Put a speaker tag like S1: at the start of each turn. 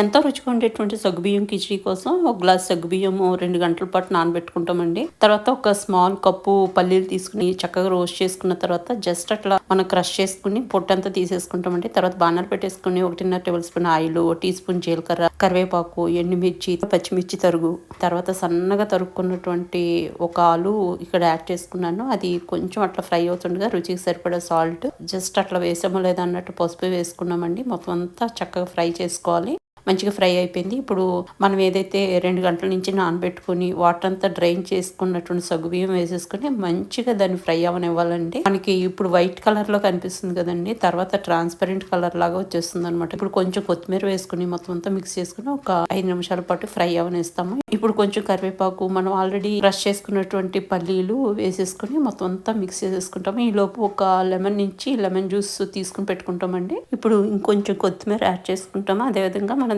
S1: ఎంతో రుచిగా ఉండేటువంటి సగ్గుబియ్యం కిచిడి కోసం ఒక గ్లాస్ సగ్గుబియ్యము 2 గంటల పాటు నానబెట్టుకుంటామండి. తర్వాత ఒక స్మాల్ కప్పు పల్లీలు తీసుకుని చక్కగా రోస్ట్ చేసుకున్న తర్వాత జస్ట్ అట్లా మనం క్రష్ చేసుకుని పొట్టంతా తీసేసుకుంటామండి. తర్వాత బాణాలు పెట్టేసుకుని 1.5 tablespoon oil, teaspoon జీలకర్ర, కరివేపాకు, ఎండుమిర్చి, పచ్చిమిర్చి తరుగు, తర్వాత సన్నగా తరుక్కున్నటువంటి ఒక ఆలు ఇక్కడ యాడ్ చేసుకున్నాను. అది కొంచెం అట్లా ఫ్రై అవుతుండగా రుచికి సరిపడా సాల్ట్, జస్ట్ అట్లా వేసామో లేదా అన్నట్టు పసుపు వేసుకున్నామండి. మొత్తం అంతా చక్కగా ఫ్రై చేసుకోవాలి. మంచిగా ఫ్రై అయిపోయింది. ఇప్పుడు మనం ఏదైతే 2 గంటల నుంచి నానబెట్టుకుని వాటర్ అంతా డ్రైన్ చేసుకున్నటువంటి సగ్గుబియ్యం వేసేసుకుని మంచిగా దాన్ని ఫ్రై అవనివ్వాలండి. మనకి ఇప్పుడు వైట్ కలర్ లో కనిపిస్తుంది కదండి, తర్వాత ట్రాన్స్పరెంట్ కలర్ లాగా వచ్చేస్తుంది అనమాట. ఇప్పుడు కొంచెం కొత్తిమీర వేసుకుని మొత్తం అంతా మిక్స్ చేసుకుని ఒక 5 నిమిషాల పాటు ఫ్రై అవనిస్తాము. ఇప్పుడు కొంచెం కరివేపాకు, మనం ఆల్రెడీ క్రష్ చేసుకున్నటువంటి పల్లీలు వేసేసుకుని మొత్తం అంతా మిక్స్ చేసేసుకుంటాము. ఈ లోపు ఒక లెమన్ జ్యూస్ తీసుకుని పెట్టుకుంటామండి. ఇప్పుడు ఇంకొంచెం కొత్తిమీర యాడ్ చేసుకుంటాము. అదేవిధంగా మనం